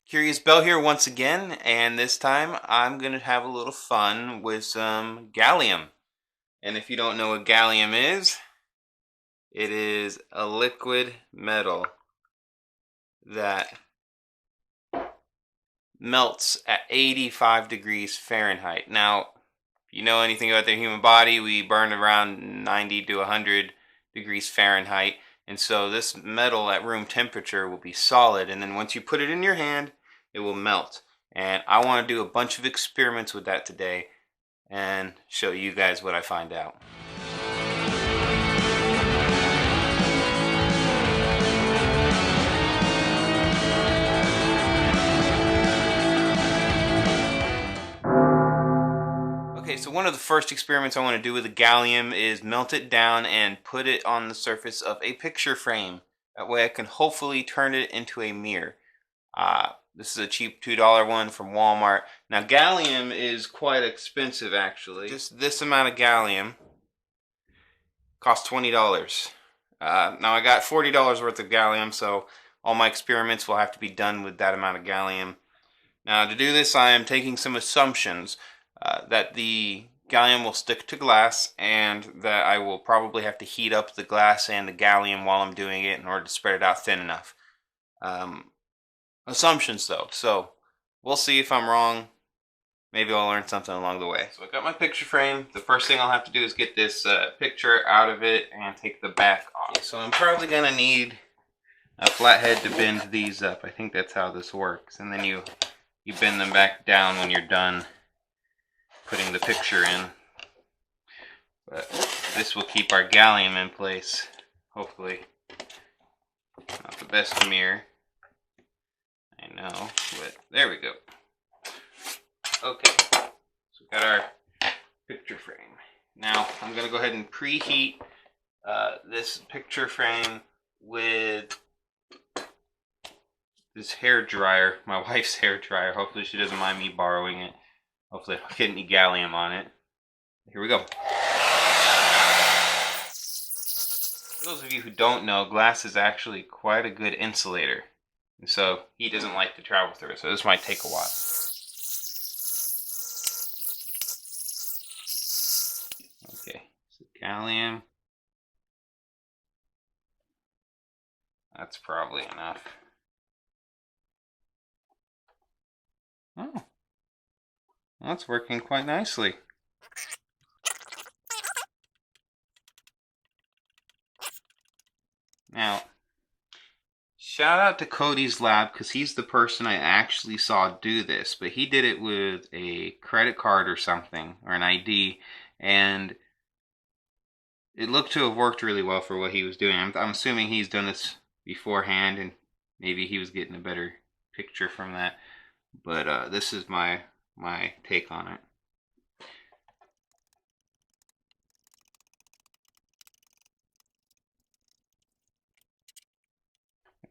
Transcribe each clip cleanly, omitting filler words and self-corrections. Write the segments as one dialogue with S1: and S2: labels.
S1: Curious Bell here once again, and this time I'm going to have a little fun with some gallium. And if you don't know what gallium is, it is a liquid metal that melts at 85 degrees Fahrenheit. Now, if you know anything about the human body, we burn around 90 to 100 degrees Fahrenheit. And so this metal at room temperature will be solid, and then once you put it in your hand, it will melt. And I want to do a bunch of experiments with that today and show you guys what I find out. Okay, so one of the first experiments I want to do with the gallium is melt it down and put it on the surface of a picture frame. That way I can hopefully turn it into a mirror. This is a cheap $2 one from Walmart. Now gallium is quite expensive actually. Just this amount of gallium costs $20. Now I got $40 worth of gallium, so all my experiments will have to be done with that amount of gallium. Now to do this I am taking some assumptions. That the gallium will stick to glass, and that I will probably have to heat up the glass and the gallium while I'm doing it in order to spread it out thin enough. Assumptions though, so we'll see if I'm wrong. Maybe I'll learn something along the way. So I got my picture frame. The first thing I'll have to do is get this picture out of it and take the back off. So I'm probably gonna need a flathead to bend these up. I think that's how this works. And then you bend them back down when you're done putting the picture in. But this will keep our gallium in place, hopefully. Not the best mirror, I know, but there we go. Okay, so we got our picture frame. Now I'm gonna go ahead and preheat this picture frame with this hair dryer, my wife's hair dryer. Hopefully she doesn't mind me borrowing it. Hopefully I don't get any gallium on it. Here we go. For those of you who don't know, glass is actually quite a good insulator. And so heat doesn't like to travel through it, so this might take a while. Okay, so gallium. That's probably enough. Oh. That's working quite nicely. Now, shout out to Cody's lab, because he's the person I actually saw do this, but he did it with a credit card or something, or an ID, and it looked to have worked really well for what he was doing. I'm assuming he's done this beforehand, and maybe he was getting a better picture from that, but this is my take on it.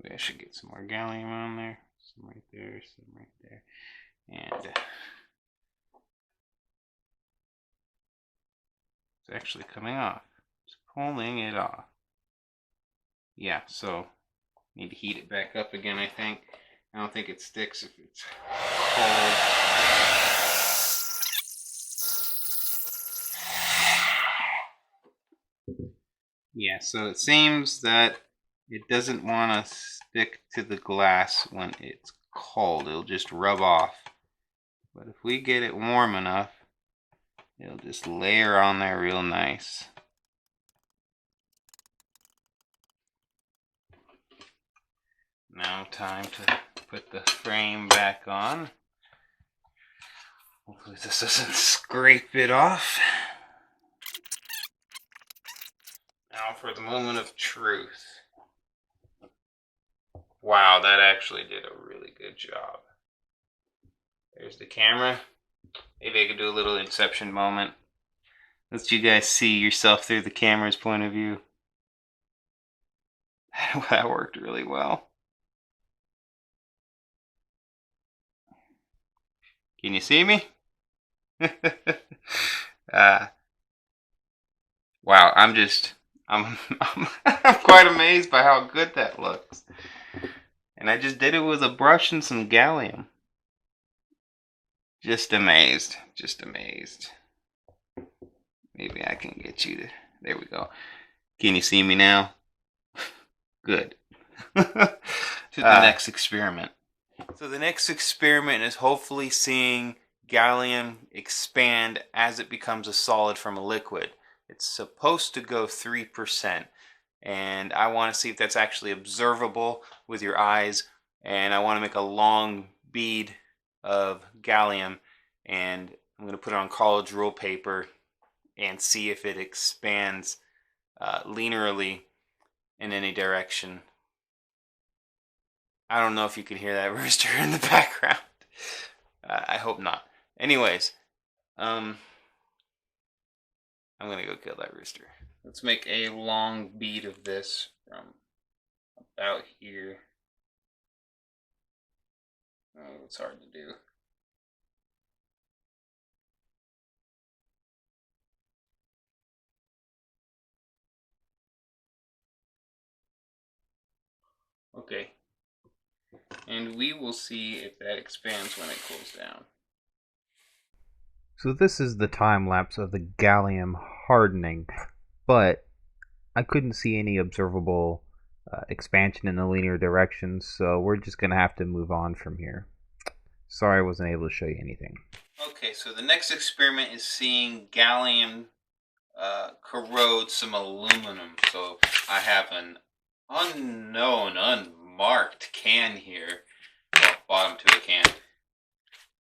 S1: Maybe I should get some more gallium on there. Some right there, some right there. And it's actually coming off. It's pulling it off. Yeah, so need to heat it back up again, I think. I don't think it sticks if it's cold. Yeah, so it seems that it doesn't want to stick to the glass when it's cold. It'll just rub off. But if we get it warm enough, it'll just layer on there real nice. Now time to put the frame back on. Hopefully this doesn't scrape it off. Now for the moment of truth. Wow, that actually did a really good job. There's the camera. Maybe I could do a little Inception moment. Let you guys see yourself through the camera's point of view. That worked really well. Can you see me? Wow, I'm quite amazed by how good that looks. And I just did it with a brush and some gallium. Just amazed. Just amazed. Maybe I can get you to... There we go. Can you see me now? Good. To the next experiment. So the next experiment is hopefully seeing gallium expand as it becomes a solid from a liquid. It's supposed to go 3%. And I want to see if that's actually observable with your eyes. And I want to make a long bead of gallium. And I'm going to put it on college rule paper and see if it expands linearly in any direction. I don't know if you can hear that rooster in the background. I hope not. Anyways, I'm gonna go kill that rooster. Let's make a long bead of this from about here. Oh, it's hard to do. Okay. And we will see if that expands when it cools down.
S2: So this is the time lapse of the gallium hardening, but I couldn't see any observable expansion in the linear direction, so we're just going to have to move on from here. Sorry I wasn't able to show you anything.
S1: Okay, so the next experiment is seeing gallium corrode some aluminum. So I have an unknown, unmarked can here, well, bottom to a can,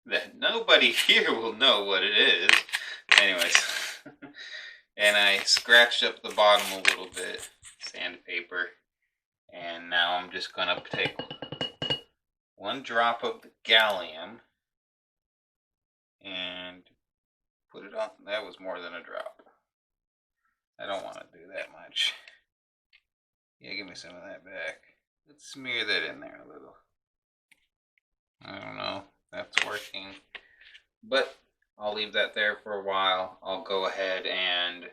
S1: that nobody here will know what it is. Anyways, and I scratched up the bottom a little bit, sandpaper, and now I'm just gonna take one drop of the gallium and put it on. That was more than a drop. I don't want to do that much. Yeah, give me some of that back. Let's smear that in there a little. I don't know if that's working, but I'll leave that there for a while. I'll go ahead and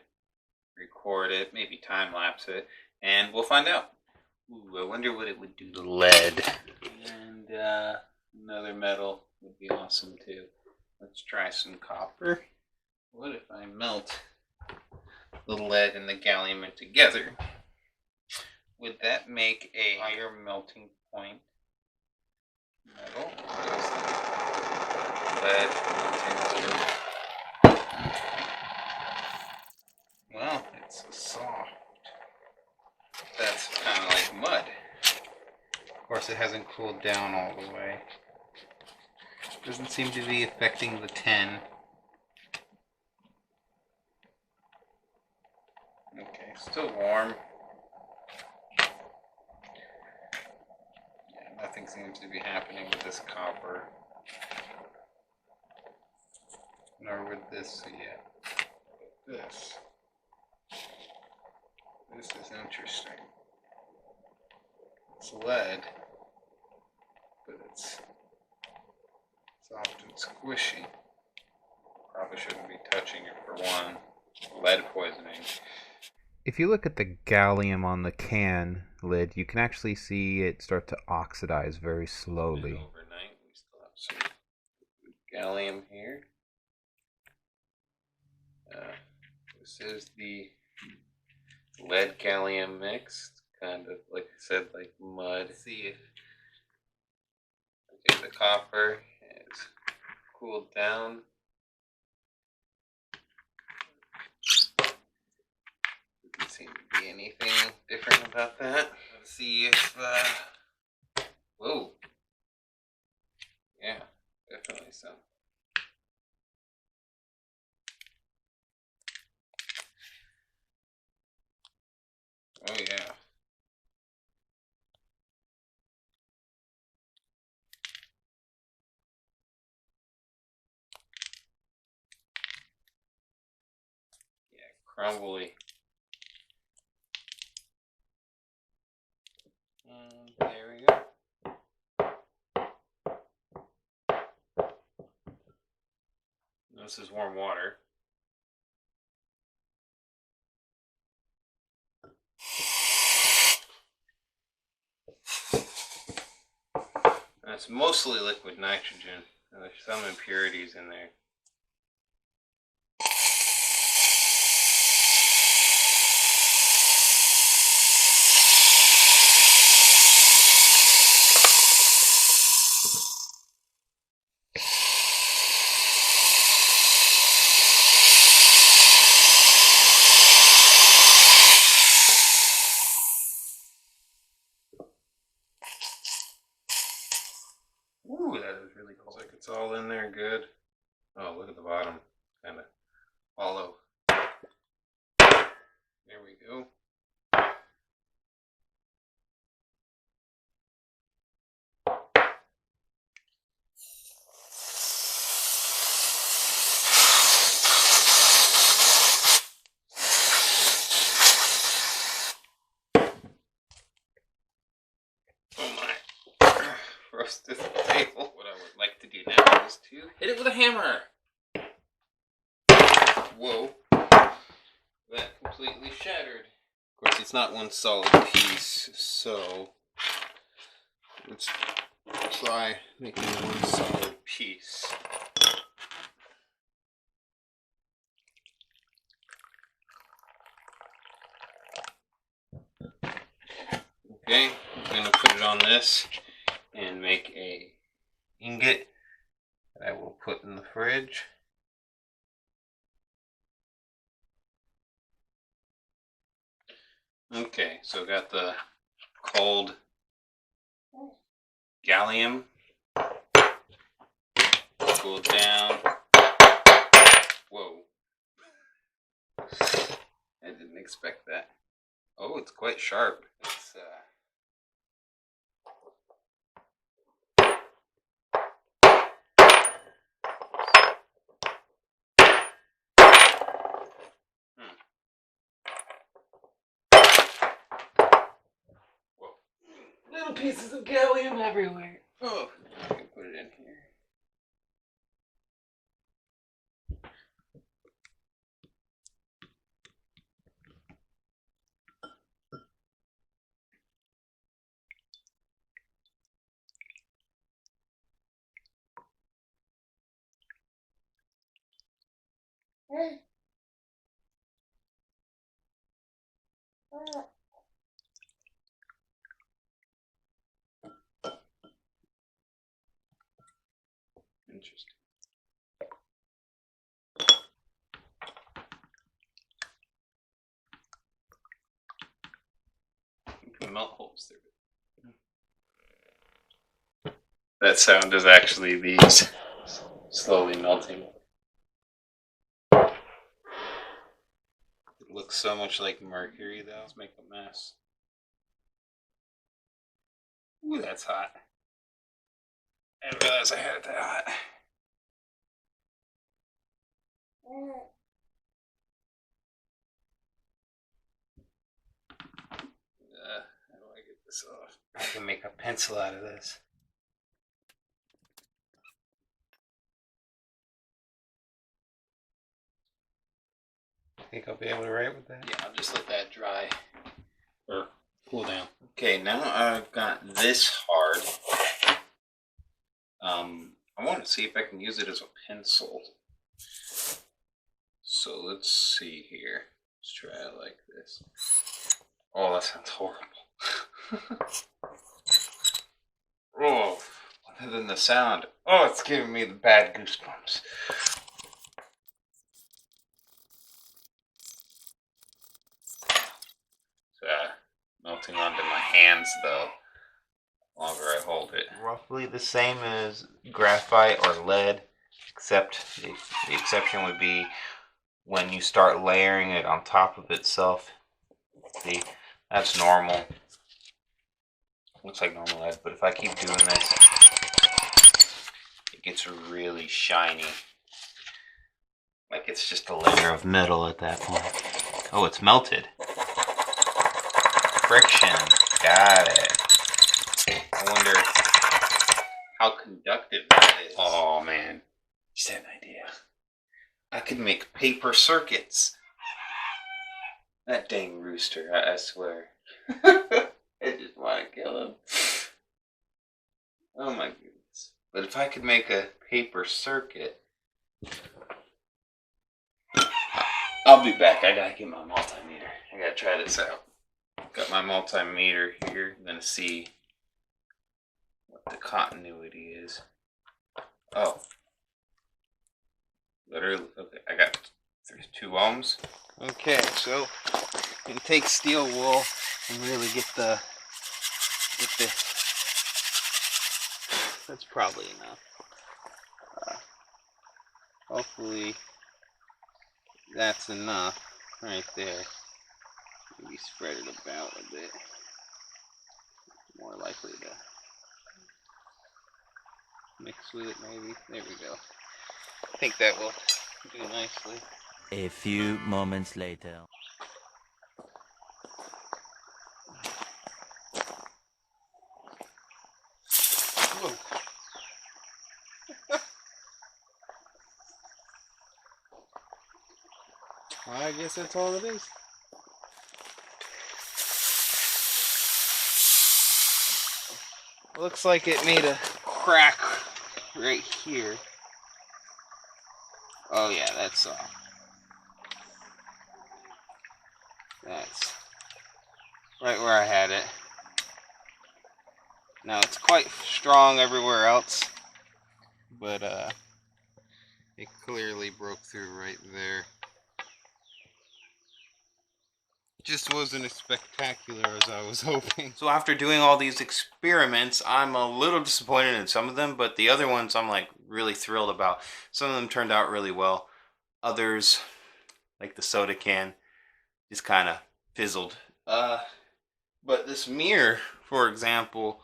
S1: record it, maybe time lapse it, and we'll find out. Ooh, I wonder what it would do to lead. And another metal would be awesome too. Let's try some copper. What if I melt the lead and the gallium together? Would that make a higher melting point metal? Lead. Well, it's soft. That's kind of like mud. Of course, it hasn't cooled down all the way. Doesn't seem to be affecting the tin. Okay, still warm. Yeah, nothing seems to be happening with this copper. Nor with this yet. But this is interesting. It's lead, but it's soft and squishy. Probably shouldn't be touching it for one. Lead poisoning.
S2: If you look at the gallium on the can lid, you can actually see it start to oxidize very slowly.
S1: Overnight, we still have some gallium here. This is the lead gallium mix. It's kind of, like I said, like mud. Let's see if the copper is cooled down. Doesn't seem to be anything different about that. Let's see if whoa. Yeah, definitely some. Oh yeah. Yeah, crumbly. And there we go. This is warm water. It's mostly liquid nitrogen. There's some impurities in there. Ooh, that is really cool. Looks like it's all in there good. Oh, look at the bottom. Kind of hollow. There we go. Oh my. Roasted table. What I would like to do now is to hit it with a hammer. Whoa. That completely shattered. Of course, it's not one solid piece, so let's try making one solid piece. Okay, I'm going to put it on this and make a ingot that I will put in the fridge. Okay, so got the cold gallium cooled down. Whoa. I didn't expect that. Oh, it's quite sharp. It's Whoa. Little pieces of gallium everywhere. Oh, I can put it in here. Interesting. You can melt holes through it. That sound is actually these slowly melting. It looks so much like mercury though. Let's make a mess. Ooh, that's hot. I didn't realize I had it that hot. How do I get this off? I can make a pencil out of this. Think I'll be able to write with that? Yeah, I'll just let that dry or cool down. Okay, now I've got this hard. I want to see if I can use it as a pencil. So let's see here. Let's try it like this. Oh, that sounds horrible. Oh, other than the sound. Oh, it's giving me the bad goosebumps. Melting onto my hands though, the longer I hold it. Roughly the same as graphite or lead, except the exception would be when you start layering it on top of itself. See, that's normal. Looks like normal lead, but if I keep doing this, it gets really shiny. Like it's just a layer of metal at that point. Oh, it's melted. Friction. Got it. I wonder how conductive that is. Oh man, just had an idea. I could make paper circuits. That dang rooster, I swear. I just want to kill him. Oh my goodness. But if I could make a paper circuit, I'll be back. I gotta get my multimeter. I gotta try this out. Got my multimeter here. I'm gonna see what the continuity is. Oh, literally. Okay, I got 2 ohms. Okay, so you can take steel wool and really get the. That's probably enough. Hopefully that's enough right there. Maybe spread it about a bit. More likely to mix with it maybe. There we go. I think that will do nicely.
S3: A few moments later.
S1: Whoa. Well, I guess that's all it is. Looks like it made a crack right here. Oh yeah, that's right where I had it. Now it's quite strong everywhere else, but it clearly broke through right there. Just wasn't as spectacular as I was hoping. So after doing all these experiments, I'm a little disappointed in some of them, but the other ones I'm like really thrilled about. Some of them turned out really well. Others, like the soda can, just kind of fizzled. But this mirror, for example,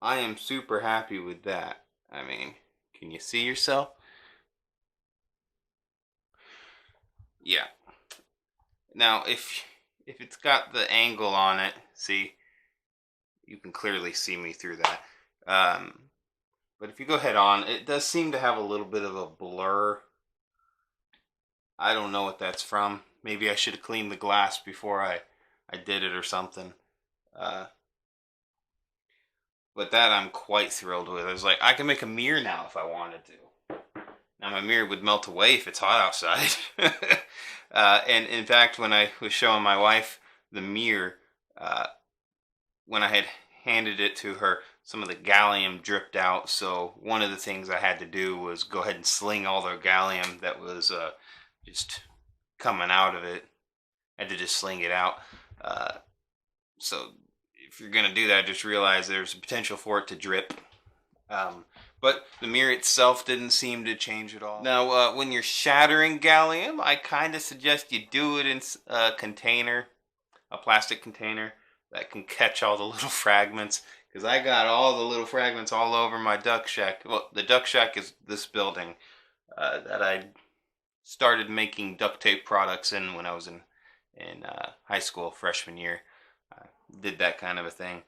S1: I am super happy with that. I mean, can you see yourself? Yeah. Now, if it's got the angle on it, see, you can clearly see me through that. But if you go head on, it does seem to have a little bit of a blur. I don't know what that's from. Maybe I should have cleaned the glass before I did it or something. But that I'm quite thrilled with. I was like, I can make a mirror now if I wanted to. Now my mirror would melt away if it's hot outside. And in fact, when I was showing my wife the mirror, when I had handed it to her, some of the gallium dripped out. So one of the things I had to do was go ahead and sling all the gallium that was just coming out of it. I had to just sling it out. So if you're going to do that, just realize there's a potential for it to drip. But the mirror itself didn't seem to change at all. Now, when you're shattering gallium, I kind of suggest you do it in a container, a plastic container that can catch all the little fragments. Because I got all the little fragments all over my duck shack. Well, the duck shack is this building that I started making duct tape products in when I was in high school, freshman year. Did that kind of a thing.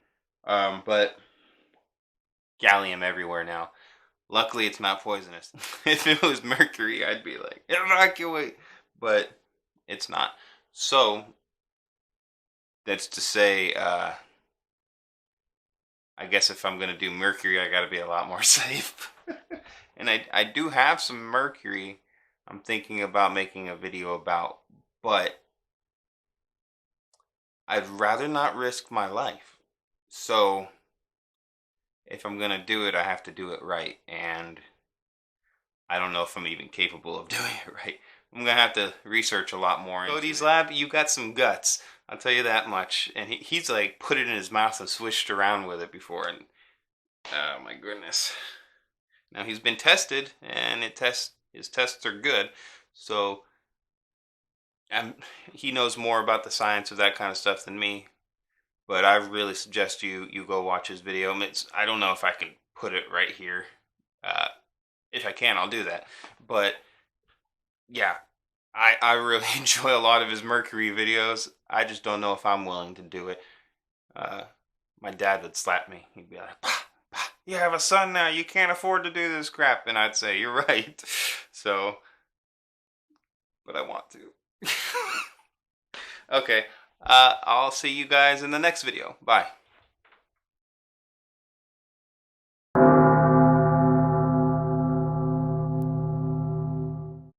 S1: But gallium everywhere now. Luckily, it's not poisonous. If it was mercury, I'd be like, evacuate. But it's not. So, that's to say, I guess if I'm going to do mercury, I got to be a lot more safe. And I do have some mercury I'm thinking about making a video about. But I'd rather not risk my life. So, if I'm going to do it, I have to do it right. And I don't know if I'm even capable of doing it right. I'm going to have to research a lot more. Cody's lab, you got some guts. I'll tell you that much. And he's like put it in his mouth and swished around with it before. And oh my goodness. Now he's been tested and his tests are good. So he knows more about the science of that kind of stuff than me. But I really suggest you go watch his video. I don't know if I can put it right here. If I can, I'll do that. But yeah, I really enjoy a lot of his mercury videos. I just don't know if I'm willing to do it. My dad would slap me. He'd be like, "Bah, bah, you have a son now. You can't afford to do this crap." And I'd say, "You're right." So, but I want to. Okay. I'll see you guys in the next video. Bye.